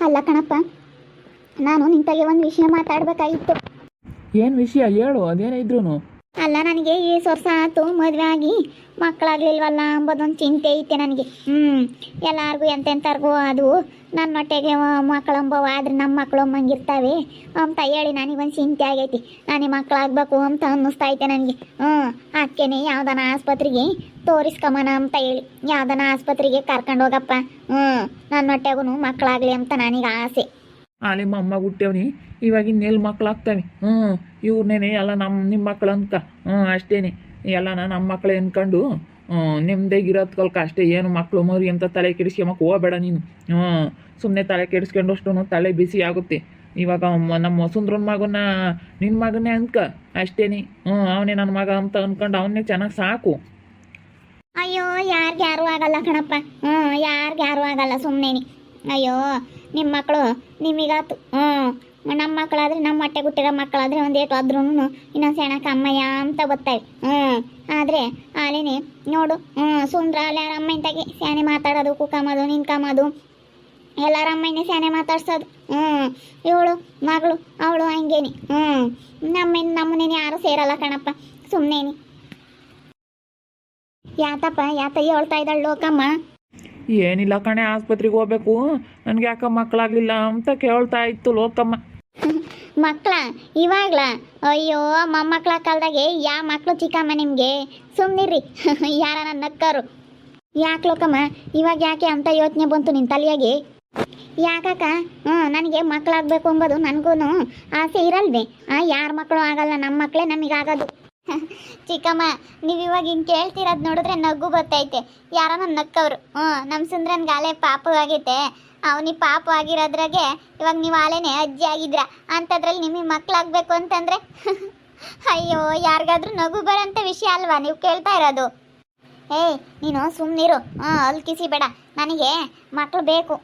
ಅಲ್ಲ ಕಣಪ್ಪ, ನಾನು ನಿಂತಾಗೆ ಒಂದು ವಿಷಯ ಮಾತಾಡ್ಬೇಕಾಗಿತ್ತು. ಏನು ವಿಷಯ ಹೇಳು, ಅದೇನೇ ಇದ್ರು. ಅಲ್ಲ, ನನಗೆ ಈ ವರ್ಷ ಆಯ್ತು ಮದುವೆ ಆಗಿ ಮಕ್ಕಳಾಗ್ಲಿಲ್ವಲ್ಲ ಅಂಬೋದೊಂದು ಚಿಂತೆ ಐತೆ ನನಗೆ. ಎಲ್ಲಾರ್ಗೂ ಎಂತೆಂಥವ್ರಿಗೂ ಅದು ನನ್ನ ಹೊಟ್ಟೆಗೆ ಮಕ್ಕಳಂಬವ ಆದ್ರೆ ನಮ್ಮ ಮಕ್ಕಳು ಅಮ್ಮಂಗಿರ್ತಾವೆ ಅಂತ ಹೇಳಿ ನನಗೊಂದು ಚಿಂತೆ ಆಗೈತಿ. ನನಗೆ ಮಕ್ಕಳಾಗಬೇಕು ಅಂತ ಅನ್ನಿಸ್ತೈತೆ ನನಗೆ. ಅದಕ್ಕೇನೆ ಯಾವ್ದಾನ ಆಸ್ಪತ್ರೆಗೆ ತೋರಿಸ್ಕೊಂಬನ ಅಂತ ಹೇಳಿ ಯಾವ್ದಾನ ಆಸ್ಪತ್ರೆಗೆ ಕರ್ಕೊಂಡು ಹೋಗಪ್ಪ. ನನ್ನ ಹೊಟ್ಟೆಗೂ ಮಕ್ಕಳಾಗಲಿ ಅಂತ ನನಗೆ ಆಸೆ. ಅಲ್ಲಿ ಅಮ್ಮ ಹುಟ್ಟ್ಯವನಿ, ಇವಾಗ ಇನ್ನೆಲ್ಲಿ ಮಕ್ಕಳಾಗ್ತವೆ. ಇವ್ರನ್ನೇನೆ ಎಲ್ಲ ನಿಮ್ಮ ಮಕ್ಕಳು ಅನ್ಕ. ಅಷ್ಟೇನೆ ಎಲ್ಲನ ನಮ್ಮ ಮಕ್ಕಳೇ ಅನ್ಕೊಂಡು ನಿಮ್ದೇಗಿರೋದು ಕಲ್ಕ ಅಷ್ಟೇ. ಏನು ಮಕ್ಕಳು ಮರಿ ಅಂತ ತಲೆ ಕೆಡಿಸ್ಕೊಂಬಕ್ಕೆ ಹೋಗಬೇಡ ನೀನು. ಸುಮ್ಮನೆ ತಲೆ ಕೆಡಿಸ್ಕೊಂಡಷ್ಟು ತಲೆ ಬಿಸಿ ಆಗುತ್ತೆ. ಇವಾಗ ನಮ್ಮ ಸುಂದ್ರನ ಮಗನ ನಿನ್ನ ಮಗನೇ ಅನ್ಕ ಅಷ್ಟೇನೆ. ಅವನೇ ನನ್ನ ಮಗ ಅಂತ ಅನ್ಕೊಂಡು ಅವನ್ನೇ ಚೆನ್ನಾಗಿ ಸಾಕು. ಅಯ್ಯೋ, ಯಾರು ಆಗಲ್ಲ ಕಣಪ್ಪ. ಯಾರು ಆಗಲ್ಲ ಸುಮ್ಮನೆ. ಅಯ್ಯೋ, ನಿಮ್ಮ ಮಕ್ಕಳು ನಿಮಗಾತು. ನಮ್ಮ ಮಕ್ಕಳಾದ್ರೆ ನಮ್ಮ ಹೊಟ್ಟೆ ಹುಟ್ಟಿರೋ ಮಕ್ಕಳಾದ್ರೆ ಒಂದೇಟು ಆದ್ರೂ ಇನ್ನೊಂದು ಸೆಣಕ ಅಮ್ಮಯ್ಯ ಅಂತ ಬರ್ತವೆ. ಆದರೆ ಅಲ್ಲೇನೆ ನೋಡು, ಸುಂದ್ರ ಅಲ್ಲಿ ಯಾರ ಅಮ್ಮ ಇಂತಾಗೆ ಸ್ಯಾನೆ ಮಾತಾಡೋದು, ಕುಕ್ಕಮ್ಮದು ನಿನ್ಕಮ್ಮದು ಎಲ್ಲರ ಅಮ್ಮನೇ ಸ್ಯಾನೆ ಮಾತಾಡ್ಸೋದು. ಇವಳು ಮಗಳು ಅವಳು ಹಂಗೇನಿ. ನಮ್ಮನೇನೆ ಯಾರು ಸೇರಲ್ಲ ಕಣಪ್ಪ, ಸುಮ್ಮನೇನಿ. ಯಾತಪ್ಪ ಹೇಳ್ತಾ ಇದ್ದಾಳೆ ಲೋಕಮ್ಮ? ಏನಿಲ್ಲ ಕಣೆ, ಆಸ್ಪತ್ರೆಗೆ ಹೋಗ್ಬೇಕು, ನನಗೆ ಯಾಕೆ ಮಕ್ಕಳಾಗಲಿಲ್ಲ ಅಂತ ಕೇಳ್ತಾ ಇತ್ತು ಲೋಕಮ್ಮ. ಮಕ್ಕಳ ಇವಾಗ್ಲ? ಅಯ್ಯೋ, ಮೊಮ್ಮಕ್ಕಳ ಕಾಲದಾಗೆ ಯಾವ ಮಕ್ಕಳು ಚಿಕ್ಕಮ್ಮ ನಿಮಗೆ? ಸುಮ್ಮನಿರ್ರಿ, ಯಾರ ನನ್ನ ನಕ್ಕರು. ಯಾಕೆ ಲೋಕಮ್ಮ ಇವಾಗ ಯಾಕೆ ಅಂತ ಯೋಚನೆ ಬಂತು ನಿನ್ನ ತಲೆಯಾಗೆ? ಯಾಕಕ್ಕ? ನನಗೆ ಮಕ್ಕಳಾಗಬೇಕು ಎಂಬುದು ನನಗೂ ಆಸೆ ಇರಲ್ವೇ? ಯಾರ ಮಕ್ಕಳು ಆಗಲ್ಲ, ನಮ್ಮ ಮಕ್ಕಳೇ ನಮಗಾಗೋದು. ಚಿಕ್ಕಮ್ಮ, ನೀವು ಇವಾಗ ಹಿಂಗೆ ಕೇಳ್ತಿರೋದು ನೋಡಿದ್ರೆ ನಗು ಬರ್ತೈತೆ. ಯಾರೋ ನನ್ನ ನಕ್ಕವ್ರು. ನಮ್ಮ ಸುಂದ್ರನ್ಗೆ ಆಲೆ ಪಾಪು ಆಗೈತೆ. ಅವನಿಗೆ ಪಾಪು ಆಗಿರೋದ್ರಾಗೆ ಇವಾಗ ನೀವು ಆಲೇನೆ ಅಜ್ಜಿ ಆಗಿದ್ರ ಅಂಥದ್ರಲ್ಲಿ ನಿಮಗೆ ಮಕ್ಕಳಾಗಬೇಕು ಅಂತಂದರೆ ಅಯ್ಯೋ, ಯಾರಿಗಾದ್ರೂ ನಗು ಬರೋಂಥ ವಿಷಯ ಅಲ್ವಾ ನೀವು ಕೇಳ್ತಾ ಇರೋದು? ಏಯ್, ನೀನು ಸುಮ್ಮನಿರು. ಅಲ್ಲಿ ಕಿಸಿ ಬೇಡ. ನನಗೆ ಮಕ್ಕಳು ಬೇಕು.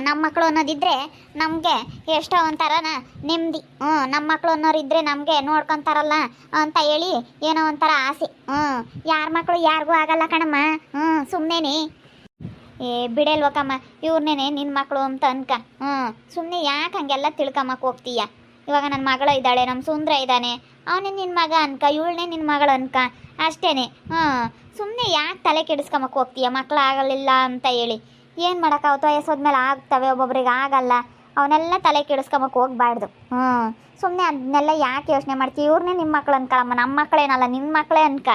ನಮ್ಮ ಮಕ್ಕಳು ಅನ್ನೋದಿದ್ರೆ ನಮಗೆ ಎಷ್ಟೋ ಒಂಥರನ ನೆಮ್ಮದಿ. ನಮ್ಮ ಮಕ್ಕಳು ಅನ್ನೋರಿದ್ರೆ ನಮಗೆ ನೋಡ್ಕೊತಾರಲ್ಲ ಅಂತ ಹೇಳಿ ಏನೋ ಒಂಥರ ಆಸೆ. ಯಾರ ಮಕ್ಕಳು ಯಾರಿಗೂ ಆಗಲ್ಲ ಕಣಮ್ಮ. ಸುಮ್ಮನೆ ಬಿಡಲ್ವಕ್ಕಮ್ಮ, ಇವ್ರನ್ನೇನೆ ನಿನ್ನ ಮಕ್ಕಳು ಅಂತ ಅನ್ಕ. ಸುಮ್ಮನೆ ಯಾಕೆ ಹಂಗೆಲ್ಲ ತಿಳ್ಕೊಂಬಕ್ಕೆ ಹೋಗ್ತೀಯ? ಇವಾಗ ನನ್ನ ಮಗಳು ಇದ್ದಾಳೆ, ನಮ್ಮ ಸುಂದ್ರ ಇದ್ದಾನೆ, ಅವನೇ ನಿನ್ನ ಮಗ ಅನ್ಕ, ಇವಳನ್ನೇ ನಿನ್ನ ಮಗಳು ಅನ್ಕ ಅಷ್ಟೇನೆ. ಸುಮ್ಮನೆ ಯಾಕೆ ತಲೆ ಕೆಡಿಸ್ಕೊಂಬಕ್ಕೆ ಹೋಗ್ತೀಯ ಮಕ್ಕಳು ಆಗಲಿಲ್ಲ ಅಂತ ಹೇಳಿ? ಏನು ಮಾಡೋಕ್ಕಾಗುತ್ತೋ, ವಯಸ್ಸೋದ್ಮೇಲೆ ಆಗ್ತವೆ, ಒಬ್ಬೊಬ್ರಿಗೆ ಆಗಲ್ಲ. ಅವನ್ನೆಲ್ಲ ತಲೆ ಕೆಡಿಸ್ಕೊಂಬಕ್ಕೆ ಹೋಗ್ಬಾರ್ದು. ಸುಮ್ಮನೆ ಅದನ್ನೆಲ್ಲ ಯಾಕೆ ಯೋಚನೆ ಮಾಡ್ತೀವಿ? ಇವ್ರನ್ನೇ ನಿಮ್ಮ ಮಕ್ಕಳು ಅನ್ಕಳಮ್ಮ, ನಮ್ಮ ಮಕ್ಕಳೇನಲ್ಲ ನಿನ್ನ ಮಕ್ಕಳೇ ಅನ್ಕ.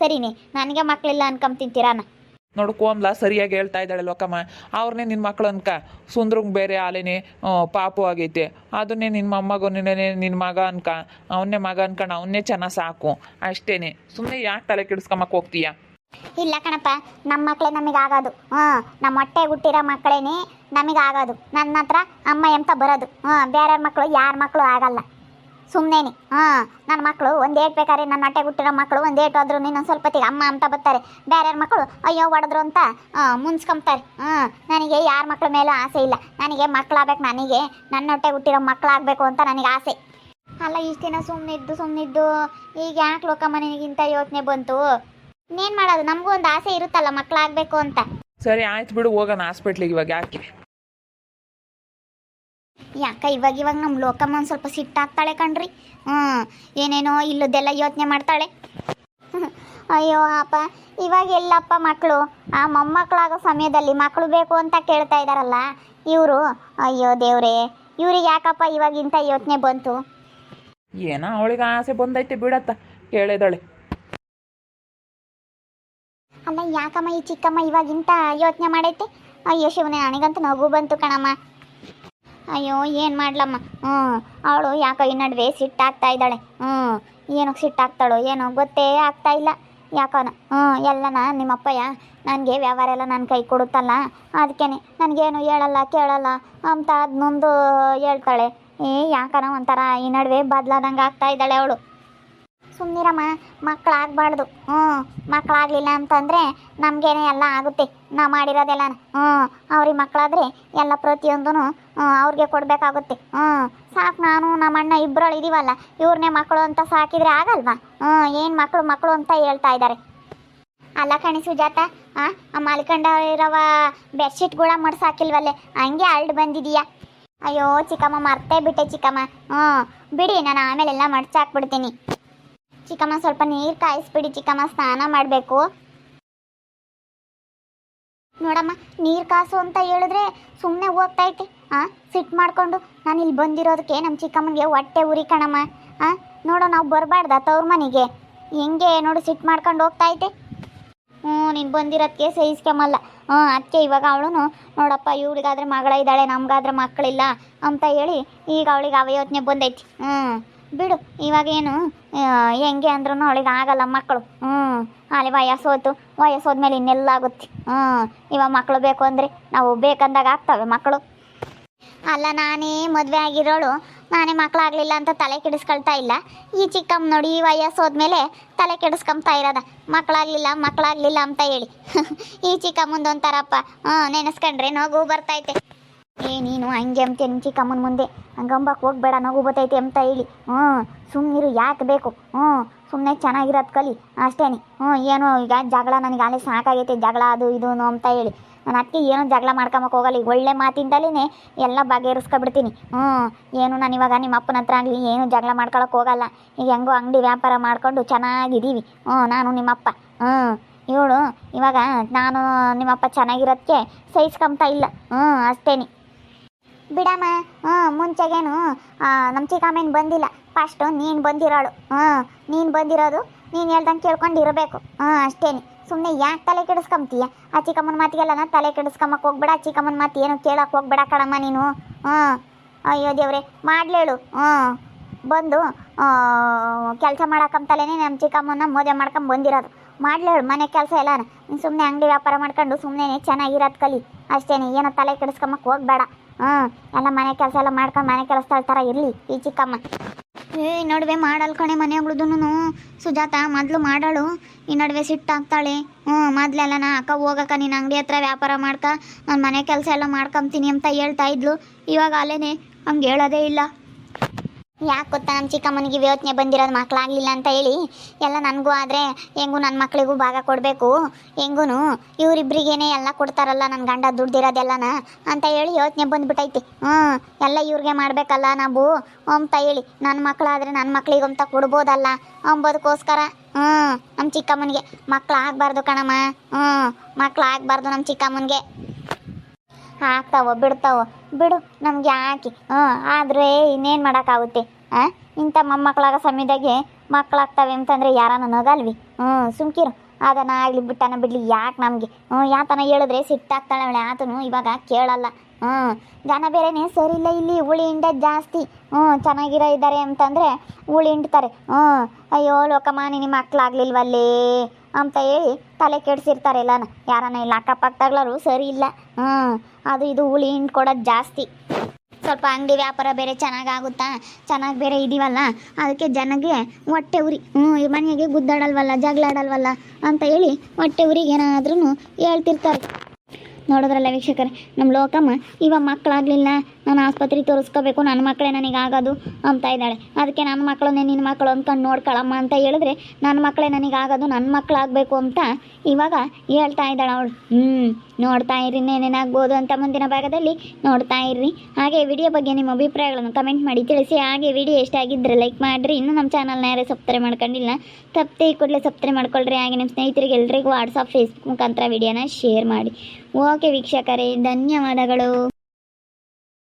ಸರಿನೇ, ನನಗೆ ಮಕ್ಕಳಿಲ್ಲ ಅನ್ಕೊಂತಿಂತೀರಾನ? ನೋಡು ಕೋಮ್ಲ ಸರಿಯಾಗಿ ಹೇಳ್ತಾ ಇದ್ದಾಳೆ ಲೋಕಮ್ಮ. ಅವ್ರನ್ನೇ ನಿನ್ನ ಮಕ್ಕಳು ಅನ್ಕ. ಸುಂದ್ರಂಗೆ ಬೇರೆ ಆಲೇನೆ ಪಾಪು ಆಗೈತೆ, ಅದನ್ನೇ ನಿನ್ನ ಮೊಮ್ಮಗನೇ ನಿನ್ನ ಮಗ ಅನ್ಕ. ಅವನ್ನೇ ಮಗ ಅನ್ಕೊಂಡು ಅವನ್ನೇ ಚೆನ್ನಾಗಿ ಸಾಕು ಅಷ್ಟೇನೆ. ಸುಮ್ಮನೆ ಯಾಕೆ ತಲೆ ಕೆಡಿಸ್ಕೊಂಬಕ್ಕೆ ಹೋಗ್ತೀಯ? ಇಲ್ಲ ಕಣಪ್ಪ, ನಮ್ಮ ಮಕ್ಕಳೇ ನಮಗಾಗೋದು. ನಮ್ಮ ಹೊಟ್ಟೆ ಹುಟ್ಟಿರೋ ಮಕ್ಕಳೇನೆ ನಮಗಾಗೋದು. ನನ್ನ ಹತ್ರ ಅಮ್ಮ ಎಂತ ಬರೋದು. ಬೇರೆ ಮಕ್ಕಳು ಯಾರ ಮಕ್ಕಳು ಆಗಲ್ಲ. ಸುಮ್ಮನೆ ನನ್ನ ಮಕ್ಕಳು ಒಂದೇಟು ಬೇಕಾದ್ರೆ, ನನ್ನ ಹೊಟ್ಟೆ ಹುಟ್ಟಿರೋ ಮಕ್ಕಳು ಒಂದೇಟು ಆದ್ರೂ ಇನ್ನೊಂದು ಸ್ವಲ್ಪತ್ತಿಗೆ ಅಮ್ಮ ಅಂತ ಬರ್ತಾರೆ. ಬೇರೆ ಮಕ್ಕಳು ಅಯ್ಯೋ ಹೊಡೆದ್ರು ಅಂತ ಮುನ್ಸ್ಕೊಂತಾರೆ. ನನಗೆ ಯಾರ ಮಕ್ಕಳ ಮೇಲೂ ಆಸೆ ಇಲ್ಲ. ನನಗೆ ಮಕ್ಕಳಾಗಬೇಕು, ನನಗೆ ನನ್ನ ಹೊಟ್ಟೆ ಹುಟ್ಟಿರೋ ಮಕ್ಕಳಾಗಬೇಕು ಅಂತ ನನಗೆ ಆಸೆ. ಅಲ್ಲ, ಇಷ್ಟು ದಿನ ಸುಮ್ಮನಿದ್ದು ಈಗ ಯಾಕೆ ಲೋಕಮ್ಮ ನಿನಗಿಂತ ಯೋಚನೆ ಬಂತು? ಇನ್ನೇನು ಮಾಡೋದು, ನಮಗೂ ಒಂದು ಆಸೆ ಇರುತ್ತಲ್ಲ ಮಕ್ಕಳಾಗಬೇಕು ಅಂತ. ಸರಿ ಆಯ್ತು ಬಿಡು, ಹೋಗೋಣ ಹಾಸ್ಪಿಟ್ಲಿಗೆ. ಇವಾಗ ಯಾಕೆ ಇವಾಗ ನಮ್ಮ ಲೋಕಮ್ಮ ಒಂದು ಸ್ವಲ್ಪ ಸಿಟ್ಟಾಗ್ತಾಳೆ ಕಣ್ರಿ. ಏನೇನೋ ಇಲ್ಲದೆಲ್ಲ ಯೋಚನೆ ಮಾಡ್ತಾಳೆ. ಅಯ್ಯೋ ಅಪ್ಪ, ಇವಾಗ ಎಲ್ಲಪ್ಪ ಮಕ್ಕಳು? ಮೊಮ್ಮಕ್ಕಳಾಗೋ ಸಮಯದಲ್ಲಿ ಮಕ್ಕಳು ಬೇಕು ಅಂತ ಕೇಳ್ತಾ ಇದ್ದಾರಲ್ಲ ಇವರು. ಅಯ್ಯೋ ದೇವ್ರೇ, ಇವ್ರಿಗೆ ಯಾಕಪ್ಪ ಇವಾಗಿಂತ ಯೋಚನೆ ಬಂತು? ಏನೋ ಅವಳಿಗೆ ಆಸೆ ಬಂದೈತೆ ಬಿಡತ್ತ, ಕೇಳಿದಾಳೆ. ಅಲ್ಲ, ಯಾಕಮ್ಮ ಈ ಚಿಕ್ಕಮ್ಮ ಇವಾಗಿಂತ ಯೋಚನೆ ಮಾಡೈತೆ? ಅಯ್ಯೋ ಶಿವನೇ, ನನಗಂತೂ ನಗು ಬಂತು ಕಣಮ್ಮ. ಅಯ್ಯೋ, ಏನು ಮಾಡ್ಲಮ್ಮ. ಅವಳು ಯಾಕೋ ಈ ನಡುವೆ ಸಿಟ್ಟಾಗ್ತಾ ಇದ್ದಾಳೆ. ಏನಕ್ಕೆ ಸಿಟ್ಟಾಗ್ತಾಳೋ ಏನೋ ಗೊತ್ತೇ ಆಗ್ತಾ ಇಲ್ಲ. ಯಾಕೋನ ಎಲ್ಲನ ನಿಮ್ಮಪ್ಪಯ್ಯ ನನಗೆ ವ್ಯವಹಾರ ಎಲ್ಲ ನನ್ನ ಕೈ ಕೊಡುತ್ತಲ್ಲ, ಅದಕ್ಕೇ ನನಗೇನು ಹೇಳಲ್ಲ ಕೇಳಲ್ಲ ಅಂತ ಅದನ್ನೊಂದು ಹೇಳ್ತಾಳೆ. ಯಾಕನ ಒಂಥರ ಈ ನಡುವೆ ಬದಲಾದಂಗೆ ಆಗ್ತಾ ಇದ್ದಾಳೆ ಅವಳು. ಸುಮ್ಮನಿರಮ್ಮ, ಮಕ್ಕಳಾಗಬಾರ್ದು. ಮಕ್ಕಳಾಗಲಿಲ್ಲ ಅಂತಂದರೆ ನಮಗೇನೆ ಎಲ್ಲ ಆಗುತ್ತೆ, ನಾವು ಮಾಡಿರೋದೆಲ್ಲ. ಅವ್ರಿಗೆ ಮಕ್ಕಳಾದರೆ ಎಲ್ಲ ಪ್ರತಿಯೊಂದೂ ಅವ್ರಿಗೆ ಕೊಡಬೇಕಾಗುತ್ತೆ. ಸಾಕು, ನಾನು ನಮ್ಮ ಅಣ್ಣ ಇಬ್ಬರಳು ಇದೀವಲ್ಲ, ಇವ್ರನ್ನೇ ಮಕ್ಕಳು ಅಂತ ಸಾಕಿದರೆ ಆಗಲ್ವಾ? ಏನು ಮಕ್ಕಳು ಅಂತ ಹೇಳ್ತಾ ಇದ್ದಾರೆ. ಅಲ್ಲ ಕಣಿ ಸುಜಾತ, ಮಲ್ಕೊಂಡ ಇರವ ಬೆಡ್ಶೀಟ್ ಕೂಡ ಮಡ್ಸಾಕಿಲ್ವಲ್ಲೇ, ಹಂಗೆ ಅಲ್ಡ್ ಬಂದಿದೀಯಾ? ಅಯ್ಯೋ ಚಿಕ್ಕಮ್ಮ ಮರ್ತೇ ಬಿಟ್ಟೆ ಚಿಕ್ಕಮ್ಮ. ಬಿಡಿ, ನಾನು ಆಮೇಲೆಲ್ಲ ಮಡ್ಚಾಕ್ಬಿಡ್ತೀನಿ. ಚಿಕ್ಕಮ್ಮ ಸ್ವಲ್ಪ ನೀರು ಕಾಯಿಸ್ಬಿಡಿ ಚಿಕ್ಕಮ್ಮ, ಸ್ನಾನ ಮಾಡಬೇಕು. ನೋಡಮ್ಮ, ನೀರು ಕಾಸು ಅಂತ ಹೇಳಿದ್ರೆ ಸುಮ್ಮನೆ ಹೋಗ್ತೈತೆ. ಸಿಟ್ಟು ಮಾಡಿಕೊಂಡು ನಾನು ಇಲ್ಲಿ ಬಂದಿರೋದಕ್ಕೆ ನಮ್ಮ ಚಿಕ್ಕಮ್ಮನಿಗೆ ಹೊಟ್ಟೆ ಉರಿ ಕಣಮ್ಮ. ನೋಡು, ನಾವು ಬರಬಾರ್ದ ತವ್ರ ಮನೆಗೆ? ಹೆಂಗೆ ನೋಡು ಸಿಟ್ಟು ಮಾಡ್ಕೊಂಡು ಹೋಗ್ತೈತೆ. ನೀನು ಬಂದಿರೋದಕ್ಕೆ ಸಹಿಸ್ಕೊಂಬಲ್ಲ. ಅದಕ್ಕೆ ಇವಾಗ ಅವಳು ನೋಡಪ್ಪ, ಇವಳಿಗಾದ್ರೆ ಮಗಳ ಇದ್ದಾಳೆ, ನಮಗಾದ್ರೆ ಮಕ್ಕಳಿಲ್ಲ ಅಂತ ಹೇಳಿ ಈಗ ಅವಳಿಗೆ ಅವಯೋಚನೆ ಬಂದೈತಿ. ಬಿಡು, ಇವಾಗೇನು ಹೆಂಗೆ ಅಂದ್ರೂ ಅವಳಿಗೆ ಆಗಲ್ಲ ಮಕ್ಕಳು. ಅಲ್ಲಿ ವಯಸ್ಸೋದ್ಮೇಲೆ ಇನ್ನೆಲ್ಲ ಆಗುತ್ತೆ. ಇವಾಗ ಮಕ್ಕಳು ಬೇಕು ಅಂದರೆ ನಾವು ಬೇಕಂದಾಗ ಆಗ್ತವೆ ಮಕ್ಕಳು. ಅಲ್ಲ, ನಾನೇ ಮದುವೆ ಆಗಿರೋಳು, ನಾನೇ ಮಕ್ಕಳಾಗಲಿಲ್ಲ ಅಂತ ತಲೆ ಕೆಡಿಸ್ಕೊಳ್ತಾ ಇಲ್ಲ. ಈ ಚಿಕ್ಕಮ್ಮ ನೋಡಿ, ಈ ವಯಸ್ಸೋದ್ಮೇಲೆ ತಲೆ ಕೆಡಿಸ್ಕೊಂತಾ ಇರೋದ, ಮಕ್ಕಳಾಗಲಿಲ್ಲ ಅಂತ ಹೇಳಿ. ಈ ಚಿಕ್ಕಮ್ಮಂದೊಂಥರಪ್ಪ, ನೆನೆಸ್ಕೊಂಡ್ರೆ ನಗು ಬರ್ತೈತೆ. ನೀನು ಹಂಗೆ ಅಂತೆ ನಿಮ್ಮ ಚಿಕ್ಕಮ್ಮನ ಮುಂದೆ ಹಂಗಂಬಕ್ಕೆ ಹೋಗ್ಬೇಡ, ನಗು ಬರ್ತೈತೆ ಅಂತ ಹೇಳಿ. ಸುಮ್ಮನಿರು, ಯಾಕೆ ಬೇಕು? ಸುಮ್ಮನೆ ಚೆನ್ನಾಗಿರೋದು ಕಲಿ ಅಷ್ಟೇನೆ. ಏನು ಈಗ ಜಗಳ, ನನಗೆ ಅಲ್ಲೇ ಸಾಕಾಗೈತೆ ಜಗಳ ಅದು ಇದು ಅಂತ ಹೇಳಿ ನಾನು ಅದಕ್ಕೆ ಏನು ಜಗಳ ಮಾಡ್ಕೊಂಬಕ್ಕೆ ಹೋಗಲ್ಲ. ಈಗ ಒಳ್ಳೆ ಮಾತಿಂದಲೇ ಎಲ್ಲ ಬಗೆಹರಿಸ್ಕೊಬಿಡ್ತೀನಿ. ಏನು ನಾನು ಇವಾಗ ನಿಮ್ಮ ಅಪ್ಪನ ಹತ್ರ ಆಗಲಿ ಏನು ಜಗಳ ಮಾಡ್ಕೊಳಕ್ಕೆ ಹೋಗಲ್ಲ. ಈಗ ಹೆಂಗೋ ಅಂಗಡಿ ವ್ಯಾಪಾರ ಮಾಡ್ಕೊಂಡು ಚೆನ್ನಾಗಿದ್ದೀವಿ ನಾನು ನಿಮ್ಮಪ್ಪ. ಇವಳು ಇವಾಗ ನಾನು ನಿಮ್ಮಪ್ಪ ಚೆನ್ನಾಗಿರೋದಕ್ಕೆ ಸಹಿಸ್ಕೊಂತ ಇಲ್ಲ. ಅಷ್ಟೇನೆ ಬಿಡಮ್ಮ. ಮುಂಚೆಗೇನು ನಮ್ಮ ಚಿಕ್ಕಮ್ಮನ ಬಂದಿಲ್ಲ, ಫಸ್ಟು ನೀನು ಬಂದಿರೋಳು. ನೀನು ಬಂದಿರೋದು ನೀನು ಹೇಳ್ದಂಗೆ ಕೇಳ್ಕೊಂಡು ಇರಬೇಕು. ಅಷ್ಟೇನೆ. ಸುಮ್ಮನೆ ಯಾಕೆ ತಲೆ ಕೆಡಿಸ್ಕೊಂತೀಯ? ಆ ಚಿಕ್ಕಮ್ಮನ ಮಾತಿಗೆಲ್ಲ ತಲೆ ಕೆಡಿಸ್ಕೊಂಬಕ್ಕೆ ಹೋಗ್ಬೇಡ. ಆ ಚಿಕ್ಕಮ್ಮನ ಮಾತು ಏನು ಕೇಳಕ್ಕೆ ಹೋಗ್ಬೇಡ ಕಣಮ್ಮ ನೀನು. ಅಯ್ಯೋ ದೇವ್ರೆ, ಮಾಡ್ಲೇಳು. ಬಂದು ಕೆಲಸ ಮಾಡಕ್ಕಂತಲೇ ನಮ್ಮ ಚಿಕ್ಕಮ್ಮನ ಮದುವೆ ಮಾಡ್ಕೊಂಡು ಬಂದಿರೋದು. ಮಾಡ್ಲೇಳು ಮನೆ ಕೆಲಸ ಎಲ್ಲ. ನೀನು ಸುಮ್ಮನೆ ಅಂಗಡಿ ವ್ಯಾಪಾರ ಮಾಡ್ಕೊಂಡು ಸುಮ್ಮನೆ ಚೆನ್ನಾಗಿರೋದು ಕಲಿ ಅಷ್ಟೇನೆ. ಏನೋ ತಲೆ ಕೆಡಿಸ್ಕೊಂಬಕ್ಕೆ ಹೋಗ್ಬೇಡ. ಎಲ್ಲ ಮನೆ ಕೆಲಸ ಎಲ್ಲ ಮಾಡ್ಕೊಂಡು ಮನೆ ಕೆಲಸದ ಥರ ಇರಲಿ ಈ ಚಿಕ್ಕಮ್ಮ. ಈ ನಡುವೆ ಮಾಡಲ್ ಕಣೆ ಮನೆಗಳದೂ. ಸುಜಾತ ಮೊದಲು ಮಾಡಾಳು, ಈ ನಡುವೆ ಸಿಟ್ಟಾಗ್ತಾಳೆ. ಮೊದಲೆಲ್ಲ ನಾ ಅಕ್ಕ ಹೋಗಕ್ಕ ನೀನು ಅಂಗಡಿ ಹತ್ರ ವ್ಯಾಪಾರ ಮಾಡ್ಕ, ನಾನು ಮನೆ ಕೆಲಸ ಎಲ್ಲ ಮಾಡ್ಕೊಂತೀನಿ ಅಂತ ಹೇಳ್ತಾ ಇದ್ಲು. ಇವಾಗ ಅಲ್ಲೇನೆ ಹಂಗೆ ಹೇಳೋದೇ ಇಲ್ಲ. ಯಾಕೆ ಗೊತ್ತಾ, ನಮ್ಮ ಚಿಕ್ಕಮ್ಮನಿಗೆ ಯೋಚನೆ ಬಂದಿರೋದು ಮಕ್ಕಳಾಗಲಿಲ್ಲ ಅಂತ ಹೇಳಿ ಎಲ್ಲ ನನಗೂ ಆದರೆ ಹೆಂಗೂ ನನ್ನ ಮಕ್ಕಳಿಗೂ ಭಾಗ ಕೊಡಬೇಕು, ಹೆಂಗೂ ಇವರಿಬ್ರಿಗೇನೆ ಎಲ್ಲ ಕೊಡ್ತಾರಲ್ಲ ನನ್ನ ಗಂಡ ದುಡ್ದಿರೋದೆಲ್ಲನ ಅಂತ ಹೇಳಿ ಯೋಚನೆ ಬಂದುಬಿಟ್ಟೈತಿ. ಎಲ್ಲ ಇವ್ರಿಗೆ ಮಾಡಬೇಕಲ್ಲ ನಾವು ಅಂತ ಹೇಳಿ ನನ್ನ ಮಕ್ಕಳಾದರೆ ನನ್ನ ಮಕ್ಕಳಿಗಂತ ಕೊಡ್ಬೋದಲ್ಲ ಅಂಬೋದಕ್ಕೋಸ್ಕರ ನಮ್ಮ ಚಿಕ್ಕಮ್ಮನಿಗೆ ಮಕ್ಕಳಾಗಬಾರ್ದು ಕಣಮ್ಮ. ಮಕ್ಕಳಾಗಬಾರ್ದು ನಮ್ಮ ಚಿಕ್ಕಮ್ಮನಿಗೆ. ಆಗ್ತಾವೋ ಬಿಡ್ತಾವೋ ಬಿಡು, ನಮ್ಗೆ ಯಾಕೆ? ಆದರೆ ಇನ್ನೇನು ಮಾಡೋಕ್ಕಾಗುತ್ತೆ? ಇಂಥ ಮೊಮ್ಮಕ್ಕಳಾಗ ಸಮಯದಾಗೆ ಮಕ್ಕಳಾಗ್ತವೆ ಅಂತಂದರೆ ಯಾರನ್ನ ನಗಲ್ವಿ? ಸುಮ್ಕಿರು. ಅದನ್ನ ಆಗಲಿ ಬಿಟ್ಟನ ಬಿಡಲಿ ಯಾಕೆ ನಮಗೆ? ಯಾತನ ಹೇಳಿದ್ರೆ ಸಿಟ್ಟಾಗ್ತಾಳೆ ಅವಳೆ. ಆತನು ಇವಾಗ ಕೇಳಲ್ಲ. ಜನ ಬೇರೆನೇ ಸರಿ ಇಲ್ಲ, ಇಲ್ಲಿ ಹುಳಿ ಹಿಂಡೋದು ಜಾಸ್ತಿ. ಚೆನ್ನಾಗಿರೋ ಇದ್ದಾರೆ ಅಂತಂದರೆ ಹುಳಿ ಹಿಂಡ್ತಾರೆ. ಅಯ್ಯೋ ಲೋಕಮ್ಮ, ನಿನ್ನ ಮಕ್ಕಳಾಗ್ಲಿಲ್ವಲ್ಲೇ ಅಂತ ಹೇಳಿ ತಲೆ ಕೆಡಿಸಿರ್ತಾರೆ ಎಲ್ಲನ. ಯಾರನ್ನ ಇಲ್ಲ ಅಕ್ಕಪಕ್ಕದಾಗ್ಲರು ಸರಿ ಇಲ್ಲ. ಅದು ಇದು ಹುಳಿ ಹಿಂಡು ಕೊಡೋದು ಜಾಸ್ತಿ. ಸ್ವಲ್ಪ ಅಂಗಡಿ ವ್ಯಾಪಾರ ಬೇರೆ ಚೆನ್ನಾಗಾಗುತ್ತಾ, ಚೆನ್ನಾಗಿ ಬೇರೆ ಇದೀವಲ್ಲ, ಅದಕ್ಕೆ ಜನಗೆ ಹೊಟ್ಟೆ ಉರಿ. ಮನೆಗೆ ಗುದ್ದಾಡಲ್ವಲ್ಲ, ಜಗಳಾಡಲ್ವಲ್ಲ ಅಂತ ಹೇಳಿ ಹೊಟ್ಟೆ ಉರಿಗೆ ಏನಾದ್ರೂ ಹೇಳ್ತಿರ್ತಾರೆ. ನೋಡೋದ್ರಲ್ಲ ವೀಕ್ಷಕರೇ, ನಮ್ಮ ಲೋಕಮ್ಮ ಇವಾಗ ಮಕ್ಕಳಾಗಲಿಲ್ಲ, ನಾನು ಆಸ್ಪತ್ರೆಗೆ ತೋರಿಸ್ಕೋಬೇಕು, ನನ್ನ ಮಕ್ಕಳೇ ನನಗಾಗೋದು ಅಂತ ಇದ್ದಾಳೆ. ಅದಕ್ಕೆ ನನ್ನ ಮಕ್ಕಳನ್ನೇ ನಿನ್ನ ಮಕ್ಕಳು ಅಂದ್ಕೊಂಡು ನೋಡ್ಕೊಳಮ್ಮ ಅಂತ ಹೇಳಿದ್ರೆ ನನ್ನ ಮಕ್ಕಳೇ ನನಗಾಗೋದು, ನನ್ನ ಮಕ್ಕಳಾಗಬೇಕು ಅಂತ ಇವಾಗ ಹೇಳ್ತಾ ಇದ್ದಾಳೆ ಅವಳು. ನೋಡ್ತಾ ಇರ್ರಿ, ಏನೇನಾಗ್ಬೋದು ಅಂತ ಮುಂದಿನ ಭಾಗದಲ್ಲಿ ನೋಡ್ತಾ ಇರ್ರಿ. ಹಾಗೆ ವಿಡಿಯೋ ಬಗ್ಗೆ ನಿಮ್ಮ ಅಭಿಪ್ರಾಯಗಳನ್ನು ಕಮೆಂಟ್ ಮಾಡಿ ತಿಳಿಸಿ. ಹಾಗೆ ವಿಡಿಯೋ ಇಷ್ಟ ಆಗಿದ್ದರೆ ಲೈಕ್ ಮಾಡಿರಿ. ಇನ್ನೂ ನಮ್ಮ ಚಾನಲ್ನ ಯಾರೇ ಸಬ್ಸ್ಕ್ರೈಬ್ ಮಾಡ್ಕೊಂಡಿಲ್ಲ, ತಪ್ಪದೆ ಕೂಡಲೇ ಸಬ್ಸ್ಕ್ರೈಬ್ ಮಾಡ್ಕೊಳ್ರಿ. ಹಾಗೆ ನಿಮ್ಮ ಸ್ನೇಹಿತರಿಗೆ ಎಲ್ರಿಗೂ ವಾಟ್ಸಪ್, ಫೇಸ್ಬುಕ್ ಮುಖಾಂತರ ವಿಡಿಯೋನ ಶೇರ್ ಮಾಡಿ. ಓಕೆ ವೀಕ್ಷಕರೇ, ಧನ್ಯವಾದಗಳು.